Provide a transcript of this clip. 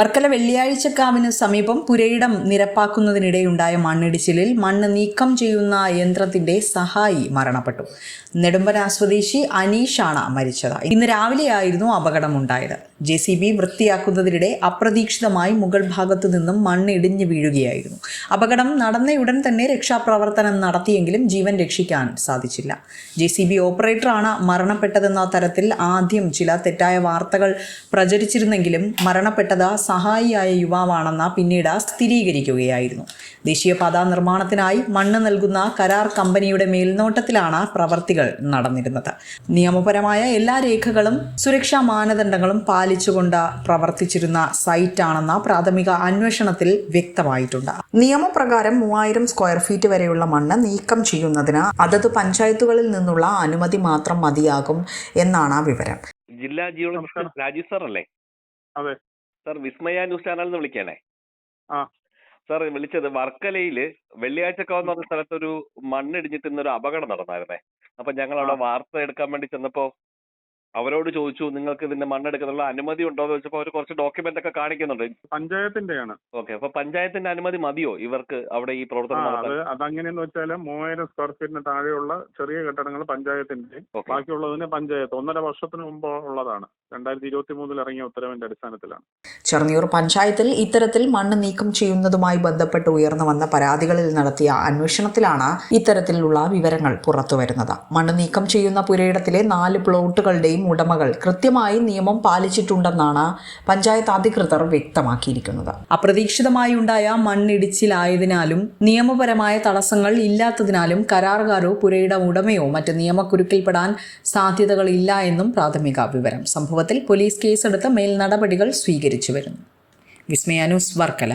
വർക്കല വെള്ളിയാഴ്ചക്കാവിന് സമീപം പുരയിടം നിരപ്പാക്കുന്നതിനിടെയുണ്ടായ മണ്ണിടിച്ചിലിൽ മണ്ണ് നീക്കം ചെയ്യുന്ന യന്ത്രത്തിന്റെ സഹായി മരണപ്പെട്ടു. നെടുമ്പന സ്വദേശി അനീഷാണ് മരിച്ചത്. ഇന്ന് രാവിലെയായിരുന്നു അപകടമുണ്ടായത്. JCB വൃത്തിയാക്കുന്നതിനിടെ അപ്രതീക്ഷിതമായി മുകൾ ഭാഗത്തു നിന്നും മണ്ണ് ഇടിഞ്ഞു വീഴുകയായിരുന്നു. അപകടം നടന്നയുടൻ തന്നെ രക്ഷാപ്രവർത്തനം നടത്തിയെങ്കിലും ജീവൻ രക്ഷിക്കാൻ സാധിച്ചില്ല. JCB ഓപ്പറേറ്ററാണ് മരണപ്പെട്ടതെന്ന തരത്തിൽ ആദ്യം ചില തെറ്റായ വാർത്തകൾ പ്രചരിച്ചിരുന്നെങ്കിലും മരണപ്പെട്ടത് സഹായിയായ യുവാവാണെന്ന് പിന്നീട് സ്ഥിരീകരിക്കുകയായിരുന്നു. ദേശീയപാത നിർമ്മാണത്തിനായി മണ്ണ് നൽകുന്ന കരാർ കമ്പനിയുടെ മേൽനോട്ടത്തിലാണ് പ്രവർത്തികൾ നടന്നിരുന്നത്. നിയമപരമായ എല്ലാ രേഖകളും സുരക്ഷാ മാനദണ്ഡങ്ങളും പാലിച്ചുകൊണ്ട് പ്രവർത്തിച്ചിരുന്ന സൈറ്റാണെന്ന പ്രാഥമിക അന്വേഷണത്തിൽ വ്യക്തമായിട്ടുണ്ട്. നിയമപ്രകാരം 3000 സ്ക്വയർ ഫീറ്റ് വരെയുള്ള മണ്ണ് നീക്കം ചെയ്യുന്നതിന് അതത് പഞ്ചായത്തുകളിൽ നിന്നുള്ള അനുമതി മാത്രം മതിയാകും എന്നാണ് വിവരം. ജില്ലാ ജിയോളജിസ്റ്റ് രാജീവ് സാർ അല്ലേ? അതെ സാർ, വിസ്മയ ന്യൂസ് ചാനലിൽ നിന്ന് വിളിക്കാനേ. ആ സാർ, വിളിച്ചത് വർക്കലയില് വെള്ളിയാഴ്ചക്കാവ് എന്ന് പറഞ്ഞ സ്ഥലത്തൊരു മണ്ണിടിഞ്ഞിട്ട് ഇന്നൊരു അപകടം നടന്നായിരുന്നേ. അപ്പൊ ഞങ്ങൾ അവിടെ വാർത്ത എടുക്കാൻ വേണ്ടി ചെന്നപ്പോ അവരോട് ചോദിച്ചു, നിങ്ങൾക്ക് ഇതിന്റെ മണ്ണെടുക്കാനുള്ള അനുമതി ഉണ്ടോ എന്ന് ചോദിച്ചപ്പോൾ അവർ കുറച്ച് ഡോക്യുമെന്റ് ഒക്കെ കാണിക്കുന്നുണ്ട്. പഞ്ചായത്തിന്റെയാണ്. ഓക്കെ, അപ്പൊ പഞ്ചായത്തിന്റെ അനുമതി മതിയോ ഇവർക്ക് അവിടെ ഈ പ്രവർത്തനം നടത്താൻ? അതങ്ങനെയെന്ന് വെച്ചാൽ 3000 സ്ക്വയർ ഫീറ്റിന് താഴെയുള്ള ചെറിയ കെട്ടിടങ്ങൾ പഞ്ചായത്തിന്റെ, ബാക്കിയുള്ളതിന് പഞ്ചായത്ത് 1.5 വർഷത്തിന് മുമ്പ് ഉള്ളതാണ്. 2023 ഇറങ്ങിയ ഉത്തരവിന്റെ അടിസ്ഥാനത്തിലാണ്. ചെറുന്നിയൂർ പഞ്ചായത്തിൽ ഇത്തരത്തിൽ മണ്ണ് നീക്കം ചെയ്യുന്നതുമായി ബന്ധപ്പെട്ട് ഉയർന്നു വന്ന പരാതികളിൽ നടത്തിയ അന്വേഷണത്തിലാണ് ഇത്തരത്തിലുള്ള വിവരങ്ങൾ പുറത്തുവരുന്നത്. മണ്ണ് നീക്കം ചെയ്യുന്ന പുരയിടത്തിലെ 4 പ്ലോട്ടുകളുടെയും ഉടമകൾ കൃത്യമായി നിയമം പാലിച്ചിട്ടുണ്ടെന്നാണ് പഞ്ചായത്ത് അധികൃതർ വ്യക്തമാക്കിയിരിക്കുന്നത്. അപ്രതീക്ഷിതമായി ഉണ്ടായ മണ്ണിടിച്ചിലായതിനാലും നിയമപരമായ തടസ്സങ്ങൾ ഇല്ലാത്തതിനാലും കരാറുകാരോ പുരയിട ഉടമയോ മറ്റ് നിയമക്കുരുക്കിൽപ്പെടാൻ സാധ്യതകളില്ല എന്നും പ്രാഥമിക വിവരം. സംഭവത്തിൽ പോലീസ് കേസെടുത്ത് മേൽ നടപടികൾ സ്വീകരിച്ചു വരുന്നു. വിസ്മയ ന്യൂസ്, വർക്കല.